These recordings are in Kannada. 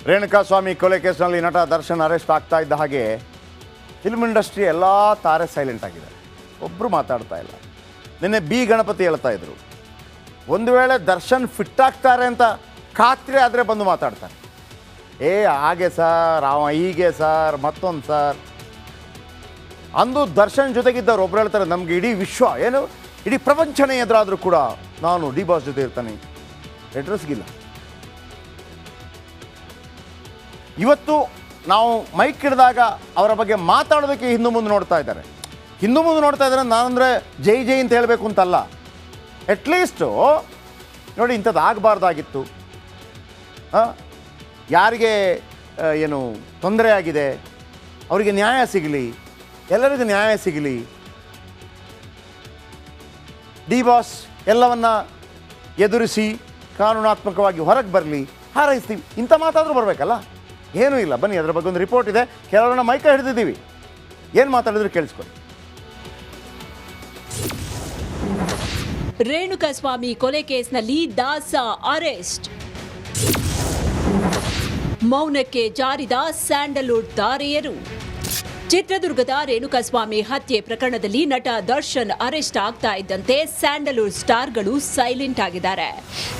ರೇಣುಕಾಸ್ವಾಮಿ ಕೊಲೆ ಕೇಸ್ನಲ್ಲಿ ನಟ ದರ್ಶನ್ ಅರೆಸ್ಟ್ ಆಗ್ತಾ ಇದ್ದ ಹಾಗೆ ಫಿಲ್ಮ್ ಇಂಡಸ್ಟ್ರಿ ಎಲ್ಲ ತಾರೆ ಸೈಲೆಂಟ್ ಆಗಿದೆ. ಒಬ್ಬರು ಮಾತಾಡ್ತಾ ಇಲ್ಲ. ನಿನ್ನೆ ಬಿ ಗಣಪತಿ ಹೇಳ್ತಾ ಇದ್ರು, ಒಂದು ವೇಳೆ ದರ್ಶನ್ ಫಿಟ್ ಆಗ್ತಾರೆ ಅಂತ ಖಾತ್ರಿ ಆದರೆ ಬಂದು ಮಾತಾಡ್ತಾರೆ. ಹಾಗೆ ಸರ್, ಅವ ಹೀಗೆ ಸರ್, ಮತ್ತೊಂದು ಸರ್ ಅಂದು ದರ್ಶನ್ ಜೊತೆಗಿದ್ದವ್ರು ಒಬ್ರು ಹೇಳ್ತಾರೆ, ನಮಗೆ ಇಡೀ ವಿಶ್ವ ಏನು ಇಡೀ ಪ್ರಪಂಚನೇ ಎದುರಾದರೂ ಕೂಡ ನಾನು ಡಿ ಬಾಸ್ ಜೊತೆ ಇರ್ತಾನೆ. ಅಡ್ರೆಸ್ಗಿಲ್ಲ. ಇವತ್ತು ನಾವು ಮೈಕ್ ಹಿಡಿದಾಗ ಅವರ ಬಗ್ಗೆ ಮಾತಾಡೋದಕ್ಕೆ ಹಿಂದೆ ಮುಂದೆ ನೋಡ್ತಾ ಇದ್ದಾರೆ. ಹಿಂದೆ ಮುಂದೆ ನೋಡ್ತಾ ಇದ್ದಾರೆ ನಾನಂದರೆ ಜೈ ಜೈ ಅಂತ ಹೇಳಬೇಕು ಅಂತಲ್ಲ. ಅಟ್ಲೀಸ್ಟು ನೋಡಿ, ಇಂಥದ್ದು ಆಗಬಾರ್ದಾಗಿತ್ತು. ಯಾರಿಗೆ ಏನು ತೊಂದರೆ ಆಗಿದೆ ಅವರಿಗೆ ನ್ಯಾಯ ಸಿಗಲಿ, ಎಲ್ಲರಿಗೂ ನ್ಯಾಯ ಸಿಗಲಿ. ಡಿ ಬಾಸ್ ಎಲ್ಲವನ್ನ ಎದುರಿಸಿ ಕಾನೂನಾತ್ಮಕವಾಗಿ ಹೊರಗೆ ಬರಲಿ, ಹಾರೈಸ್ತೀವಿ. ಇಂಥ ಮಾತಾದರೂ ಬರಬೇಕಲ್ಲ. ಏನೂ ಇಲ್ಲ. ಬನ್ನಿ, ಅದರ ಬಗ್ಗೆ ಒಂದು ರಿಪೋರ್ಟ್ ಇದೆ. ಕೆಲವರನ್ನ ಮೈಕ ಹಿಡಿದಿದ್ದೀವಿ. ಏನು ಮಾತಾಡಿದ್ರು ಕೇಳಿಸ್ಕೊಳ್ಳಿ. ರೇಣುಕಾಸ್ವಾಮಿ ಕೊಲೆ ಕೇಸ್ನಲ್ಲಿ ದಾಸ ಅರೆಸ್ಟ್. ಮೌನಕ್ಕೆ ಜಾರಿದ ಸ್ಯಾಂಡಲ್ವುಡ್ ತಾರೆಯರು. ಚಿತ್ರದುರ್ಗದ ರೇಣುಕಾಸ್ವಾಮಿ ಹತ್ಯೆ ಪ್ರಕರಣದಲ್ಲಿ ನಟ ದರ್ಶನ್ ಅರೆಸ್ಟ್ ಆಗ್ತಾ ಇದ್ದಂತೆ ಸ್ಯಾಂಡಲ್ವುಡ್ ಸ್ಟಾರ್ಗಳು ಸೈಲೆಂಟ್ ಆಗಿದ್ದಾರೆ.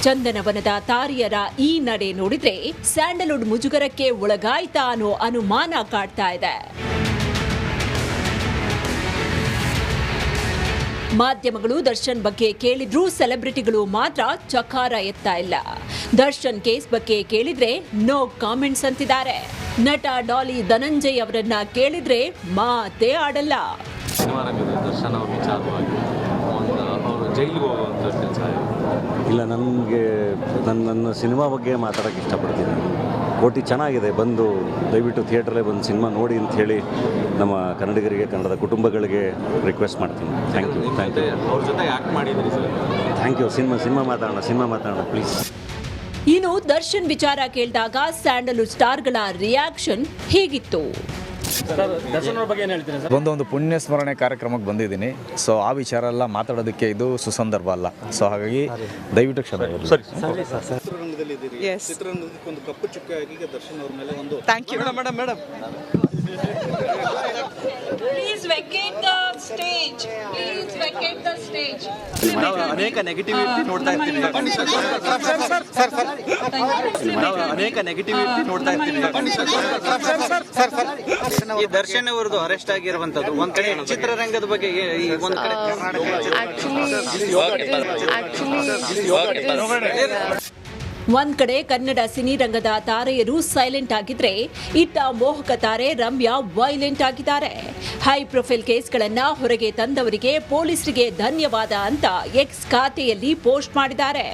ಚಂದನವನದ ತಾರೆಯರ ಈ ನಡೆ ನೋಡಿದ್ರೆ ಸ್ಯಾಂಡಲ್ವುಡ್ ಮುಜುಗರಕ್ಕೆ ಒಳಗಾಯ್ತಾ ಅನ್ನೋ ಅನುಮಾನ ಕಾಡ್ತಾ ಇದೆ. ಮಾಧ್ಯಮಗಳು ದರ್ಶನ್ ಬಗ್ಗೆ ಕೇಳಿದ್ರೂ ಸೆಲೆಬ್ರಿಟಿಗಳು ಮಾತ್ರ ಚಕಾರ ಎತ್ತಾ ಇಲ್ಲ. ದರ್ಶನ್ ಕೇಸ್ ಬಗ್ಗೆ ಕೇಳಿದ್ರೆ ನೋ ಕಾಮೆಂಟ್ಸ್ ಅಂತಿದ್ದಾರೆ. ನಟ ಡಾಲಿ ಧನಂಜಯ್ ಅವರನ್ನ ಕೇಳಿದ್ರೆ ಮಾತೇ ಆಡಲ್ಲ. ಸಿನಿಮಾ ರಂಗದ ದರ್ಶನ್ ಅವ್ರ ವಿಚಾರವಾಗಿ ಅವರು ಜೈಲಿಗೆ ಹೋಗುವಂಥ ಕೆಲಸ ಇಲ್ಲ. ನನಗೆ ನನ್ನ ಸಿನಿಮಾ ಬಗ್ಗೆ ಮಾತಾಡೋಕ್ಕೆ ಇಷ್ಟಪಡ್ತೀನಿ. ಕೋಟಿ ಚೆನ್ನಾಗಿದೆ, ಬಂದು ದಯವಿಟ್ಟು ಥಿಯೇಟ್ರಲ್ಲೇ ಬಂದು ಸಿನಿಮಾ ನೋಡಿ ಅಂತ ಹೇಳಿ ನಮ್ಮ ಕನ್ನಡಿಗರಿಗೆ, ಕನ್ನಡದ ಕುಟುಂಬಗಳಿಗೆ ರಿಕ್ವೆಸ್ಟ್ ಮಾಡ್ತೀನಿ. Thank you. ಅವ್ರ ಜೊತೆ ಆ್ಯಕ್ಟ್ ಮಾಡಿದ್ರಿ ಸರ್. Thank you. ಸಿನಿಮಾ ಮಾತಾಡೋಣ ಪ್ಲೀಸ್. ಇನ್ನು ದರ್ಶನ್ ವಿಚಾರ ಕೇಳಿದಾಗ ಸ್ಯಾಂಡಲ್ವುಡ್ ಸ್ಟಾರ್ಗಳ ರಿಯಾಕ್ಷನ್ ಹೀಗಿತ್ತು. ಒಂದು ಪುಣ್ಯ ಸ್ಮರಣೆ ಕಾರ್ಯಕ್ರಮಕ್ಕೆ ಬಂದಿದ್ದೀನಿ. ಸೊ ಆ ವಿಚಾರ ಎಲ್ಲ ಮಾತಾಡೋದಕ್ಕೆ ಇದು ಸುಸಂದರ್ಭ ಅಲ್ಲ. ಸೊ ಹಾಗಾಗಿ ದಯವಿಟ್ಟು ಕ್ಷಮೆ. ಚಿತ್ರರಂಗಕ್ಕೆ ಕಪ್ಪು ಚುಕ್ಕಾಗಿ ದರ್ಶನ್ ಅವ್ರ ಮೇಲೆ ಒಂದು thank you madam. Please vacate the stage. ಅನೇಕ ನೆಗೆಟಿವಿಟಿ ನೋಡ್ತಾ ಇರ್ತೀವಿ. ಈ ದರ್ಶನ್ ಅವರದು ಅರೆಸ್ಟ್ ಆಗಿರುವಂತದ್ದು ಒಂದ್ ಕಡೆ ಚಿತ್ರರಂಗದ ಬಗ್ಗೆ ಒಂದ್ ಕಡೆ ಒಂದ್ ಕಡೆ ಕನ್ನಡ ಸಿನಿರಂಗದ ತಾರೆಯರು ಸೈಲೆಂಟ್ ಆಗಿದ್ರೆ, ಇತ್ತ ಮೋಹಕ ತಾರೆ ರಮ್ಯಾ ವೈಲೆಂಟ್ ಆಗಿದ್ದಾರೆ. ಹೈ ಪ್ರೊಫೈಲ್ ಕೇಸ್ಗಳನ್ನ ಹೊರಗೆ ತಂದವರಿಗೆ ಪೊಲೀಸರಿಗೆ ಧನ್ಯವಾದ ಅಂತ ಎಕ್ಸ್ ಖಾತೆಯಲ್ಲಿ ಪೋಸ್ಟ್ ಮಾಡಿದ್ದಾರೆ.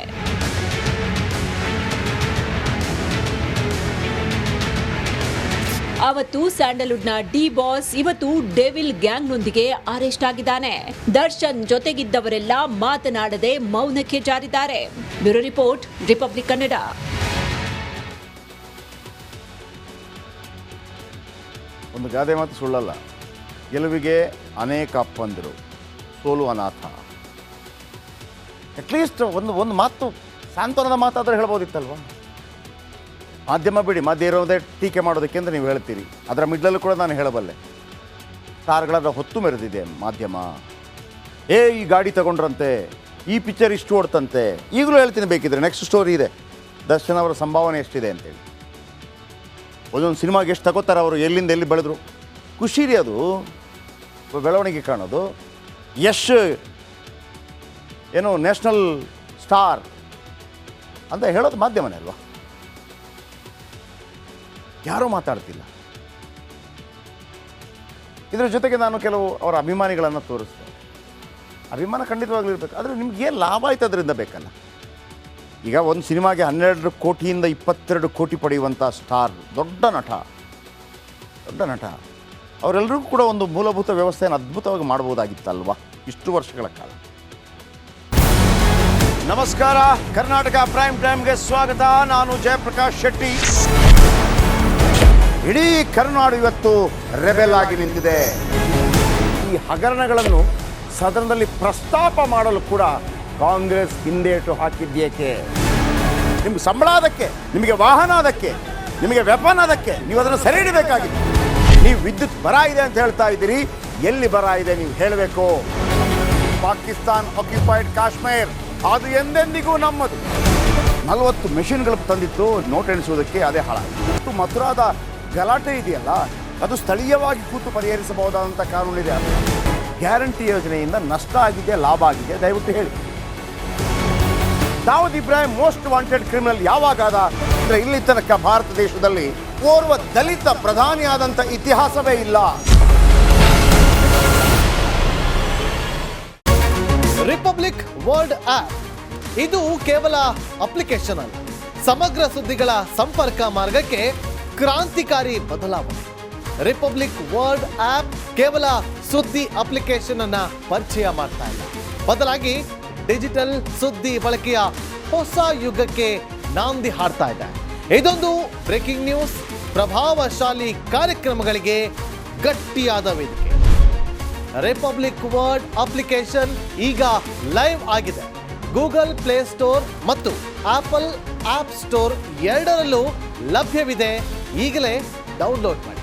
ಅವತ್ತು ಸ್ಯಾಂಡಲ್ವುಡ್ನ ಡಿ ಬಾಸ್, ಇವತ್ತು ಡೆವಿಲ್ ಗ್ಯಾಂಗ್ನೊಂದಿಗೆ ಅರೆಸ್ಟ್ ಆಗಿದ್ದಾನೆ. ದರ್ಶನ್ ಜೊತೆಗಿದ್ದವರೆಲ್ಲ ಮಾತನಾಡದೆ ಮೌನಕ್ಕೆ ಜಾರಿದ್ದಾರೆ. Bureau report, Republic Kannada. ಒಂದು ಗಾದೆ ಮಾತು ಸುಳ್ಳಲ್ಲ. ಗೆಲುವಿಗೆ ಅನೇಕ ಅಪ್ಪಂದಿರು, ಸೋಲು ಅನಾಥ. ಅಟ್ಲೀಸ್ಟ್ ಒಂದು ಮಾತು, ಸಾಂತ್ವನದ ಮಾತಾದರೂ ಹೇಳ್ಬೋದಿತ್ತಲ್ವ? ಮಾಧ್ಯಮ ಬಿಡಿ, ಮಧ್ಯೆ ಇರೋದೇ ಟೀಕೆ ಮಾಡೋದಕ್ಕೆ ಅಂತ ನೀವು ಹೇಳ್ತೀರಿ. ಅದರ ಮಿಡ್ಲಲ್ಲೂ ಕೂಡ ನಾನು ಹೇಳಬಲ್ಲೆ. ಸ್ಟಾರ್ಗಳಾದ ಹೊತ್ತು ಮೆರೆದಿದೆ ಮಾಧ್ಯಮ. ಈ ಗಾಡಿ ತಗೊಂಡ್ರಂತೆ, ಈ ಪಿಕ್ಚರ್ ಇಷ್ಟು ಓಡ್ತಂತೆ. ಈಗಲೂ ಹೇಳ್ತೀನಿ, ಬೇಕಿದ್ರೆ ನೆಕ್ಸ್ಟ್ ಸ್ಟೋರಿ ಇದೆ. ದರ್ಶನ್ ಅವರ ಸಂಭಾವನೆ ಎಷ್ಟಿದೆ ಅಂತೇಳಿ. ಒಂದೊಂದು ಸಿನಿಮಾಗೆ ಎಷ್ಟು ತಗೋತಾರೆ ಅವರು, ಎಲ್ಲಿಂದ ಎಲ್ಲಿ ಬೆಳೆದ್ರು. ಖುಷಿ ರೀ ಅದು, ಬೆಳವಣಿಗೆ ಕಾಣೋದು. ಯಶ್ ಏನು ನ್ಯಾಷನಲ್ ಸ್ಟಾರ್ ಅಂತ ಹೇಳೋದು ಮಾಧ್ಯಮನೇ ಅಲ್ವಾ? ಯಾರೂ ಮಾತಾಡ್ತಿಲ್ಲ. ಇದರ ಜೊತೆಗೆ ನಾನು ಕೆಲವು ಅವರ ಅಭಿಮಾನಿಗಳನ್ನು ತೋರಿಸ್ತೆ. ಅಭಿಮಾನ ಖಂಡಿತವಾಗ್ಲೂ ಇರಬೇಕು, ಆದರೆ ನಿಮ್ಗೆ ಏನು ಲಾಭ ಆಯ್ತು ಅದರಿಂದ ಬೇಕಲ್ಲ. ಈಗ ಒಂದು ಸಿನಿಮಾಗೆ 12 ಕೋಟಿಯಿಂದ 22 ಕೋಟಿ ಪಡೆಯುವಂಥ ಸ್ಟಾರ್, ದೊಡ್ಡ ನಟ, ಅವರೆಲ್ಲರಿಗೂ ಕೂಡ ಒಂದು ಮೂಲಭೂತ ವ್ಯವಸ್ಥೆಯನ್ನು ಅದ್ಭುತವಾಗಿ ಮಾಡ್ಬೋದಾಗಿತ್ತಲ್ವ ಇಷ್ಟು ವರ್ಷಗಳ ಕಾಲ. ನಮಸ್ಕಾರ, ಕರ್ನಾಟಕ ಪ್ರೈಮ್ ಟೈಮ್ಗೆ ಸ್ವಾಗತ. ನಾನು ಜಯಪ್ರಕಾಶ್ ಶೆಟ್ಟಿ. ಇಡೀ ಕರ್ನಾಡು ಇವತ್ತು ರೆಬೆಲ್ ಆಗಿ ನಿಂತಿದೆ. ಈ ಹಗರಣಗಳನ್ನು ಸದನದಲ್ಲಿ ಪ್ರಸ್ತಾಪ ಮಾಡಲು ಕೂಡ ಕಾಂಗ್ರೆಸ್ ಹಿಂದೇಟು ಹಾಕಿದ್ದೇಕೆ? ನಿಮ್ಗೆ ಸಂಬಳ ಅದಕ್ಕೆ, ನಿಮಗೆ ವಾಹನ ಅದಕ್ಕೆ, ನಿಮಗೆ ವೆಪನ್ ಅದಕ್ಕೆ, ನೀವು ಅದನ್ನು ಸೆರೆ ಹಿಡಿಬೇಕಾಗಿತ್ತು. ನೀವು ವಿದ್ಯುತ್ ಬರ ಇದೆ ಅಂತ ಹೇಳ್ತಾ ಇದ್ದೀರಿ, ಎಲ್ಲಿ ಬರ ಇದೆ ನೀವು ಹೇಳಬೇಕು. ಪಾಕಿಸ್ತಾನ್ ಆಕ್ಯುಪೈಡ್ ಕಾಶ್ಮೀರ್ ಅದು ಎಂದೆಂದಿಗೂ ನಮ್ಮದು. 40 ಮೆಷಿನ್ಗಳು ತಂದಿತ್ತು ನೋಟ್ ಎಣಿಸುವುದಕ್ಕೆ, ಅದೇ ಹಾಳಾಯಿತು. ಮಥುರಾದ ಗಲಾಟೆ ಇದೆಯಲ್ಲ, ಅದು ಸ್ಥಳೀಯವಾಗಿ ಕೂತು ಪರಿಹರಿಸಬಹುದಾದಂಥ ಕಾನೂನಿದೆ. ಗ್ಯಾರಂಟಿ ಯೋಜನೆಯಿಂದ ನಷ್ಟ ಆಗಿದೆ, ಲಾಭ ಆಗಿದೆ, ದಯವಿಟ್ಟು ಹೇಳಿ. Dawood Ibrahim most wanted criminal ಯಾವಾಗಾದ ಅಂದರೆ ಇಲ್ಲಿ ತನಕ ಭಾರತ ದೇಶದಲ್ಲಿ ಓರ್ವ ದಲಿತ ಪ್ರಧಾನಿಯಾದಂಥ ಇತಿಹಾಸವೇ ಇಲ್ಲ. ರಿಪಬ್ಲಿಕ್ ವರ್ಲ್ಡ್ ಆಪ್ ಇದು ಕೇವಲ ಅಪ್ಲಿಕೇಶನ್ ಅಲ್ಲ, ಸಮಗ್ರ ಸುದ್ದಿಗಳ ಸಂಪರ್ಕ ಮಾರ್ಗಕ್ಕೆ ಕ್ರಾಂತಿಕಾರಿ ಬದಲಾವಣೆ. ರಿಪಬ್ಲಿಕ್ ವರ್ಲ್ಡ್ ಆಪ್ ಕೇವಲ ಸುದ್ದಿ ಅಪ್ಲಿಕೇಶನ್ ಅನ್ನ ಪರಿಚಯ ಮಾಡ್ತಾ ಇಲ್ಲ, ಬದಲಾಗಿ ಡಿಜಿಟಲ್ ಸುದ್ದಿ ಬಳಕೆಯ ಹೊಸ ಯುಗಕ್ಕೆ ನಾಂದಿ ಹಾಡ್ತಾ ಇದೆ. ಇದೊಂದು ಬ್ರೇಕಿಂಗ್ ನ್ಯೂಸ್, ಪ್ರಭಾವಶಾಲಿ ಕಾರ್ಯಕ್ರಮಗಳಿಗೆ ಗಟ್ಟಿಯಾದ ವೇದಿಕೆ. ರಿಪಬ್ಲಿಕ್ ವರ್ಲ್ಡ್ ಅಪ್ಲಿಕೇಶನ್ ಈಗ ಲೈವ್ ಆಗಿದೆ. ಗೂಗಲ್ ಪ್ಲೇ ಸ್ಟೋರ್ ಮತ್ತು ಆಪಲ್ ಆಪ್ ಸ್ಟೋರ್ ಎರಡರಲ್ಲೂ ಲಭ್ಯವಿದೆ. ಈಗಲೇ ಡೌನ್ಲೋಡ್ ಮಾಡಿ.